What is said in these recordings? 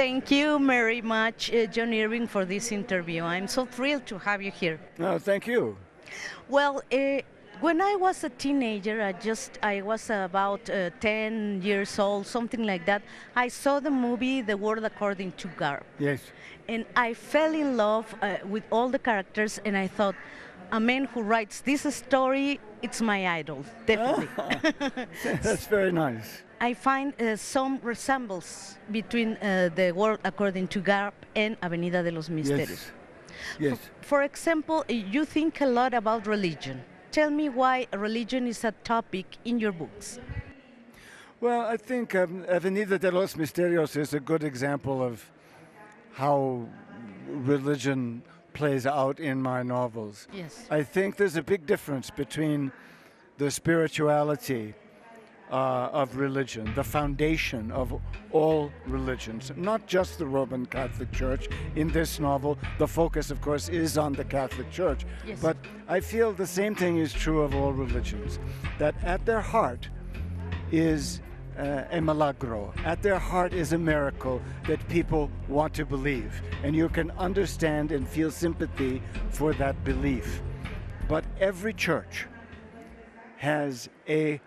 Thank you very much, John Irving, for this interview. I'm so thrilled to have you here. No, thank you. Well, when I was a teenager, I was about 10 years old, something like that. I saw the movie The World According to Garp. Yes. And I fell in love with all the characters, and I thought, a man who writes this story, it's my idol, definitely. That's very nice. I find some resemblance between The World According to Garp and Avenida de los Misterios. Yes. For example, you think a lot about religion. Tell me why religion is a topic in your books. Well, I think Avenida de los Misterios is a good example of how religion plays out in my novels. Yes. I think there's a big difference between the spirituality of religion, the foundation of all religions, not just the Roman Catholic Church. In this novel, the focus, of course, is on the Catholic Church. Yes. But I feel the same thing is true of all religions, that at their heart is a milagro. At their heart is a miracle that people want to believe. And you can understand and feel sympathy for that belief. But every church has a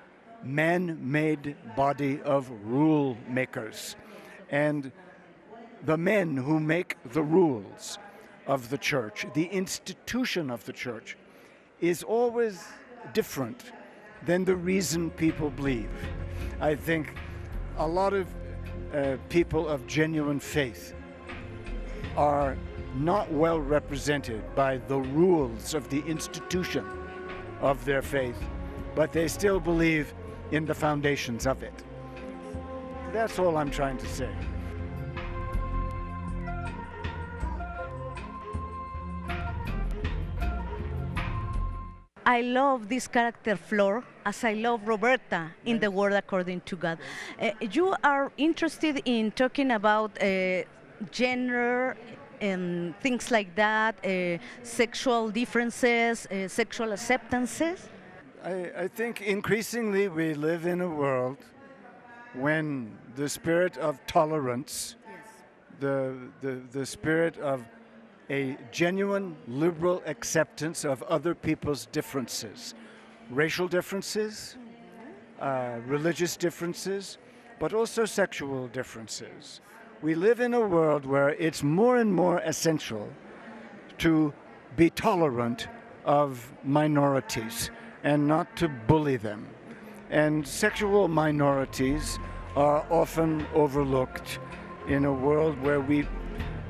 man-made body of rule makers. And the men who make the rules of the church, the institution of the church, is always different than the reason people believe. I think a lot of people of genuine faith are not well represented by the rules of the institution of their faith, but they still believe in the foundations of it. That's all I'm trying to say. I love this character Flor, as I love Roberta in The World According to God. You are interested in talking about gender and things like that, sexual differences, sexual acceptances? I think increasingly we live in a world when the spirit of tolerance, the spirit of a genuine liberal acceptance of other people's differences, racial differences, religious differences, but also sexual differences. We live in a world where it's more and more essential to be tolerant of minorities and not to bully them. And sexual minorities are often overlooked in a world where we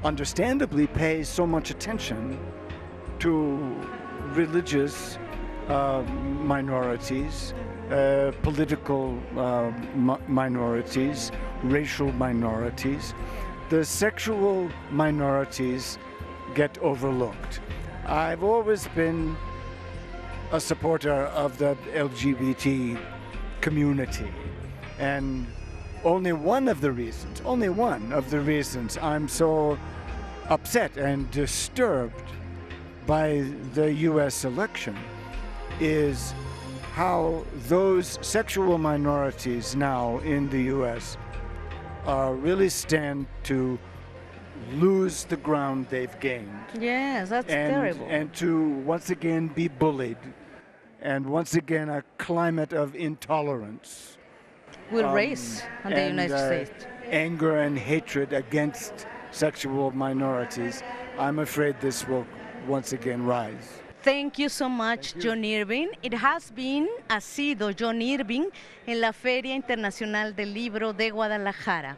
understandably pay so much attention to religious minorities, political minorities, racial minorities. The sexual minorities get overlooked. I've always been a supporter of the LGBT community, and only one of the reasons I'm so upset and disturbed by the US election is how those sexual minorities now in the US really stand to lose the ground they've gained. Yes, that's terrible. And to once again be bullied, and once again a climate of intolerance Will raise in the United States. Anger and hatred against sexual minorities. I'm afraid this will once again rise. Thank you so much, John Irving. It ha sido John Irving en la Feria Internacional del Libro de Guadalajara.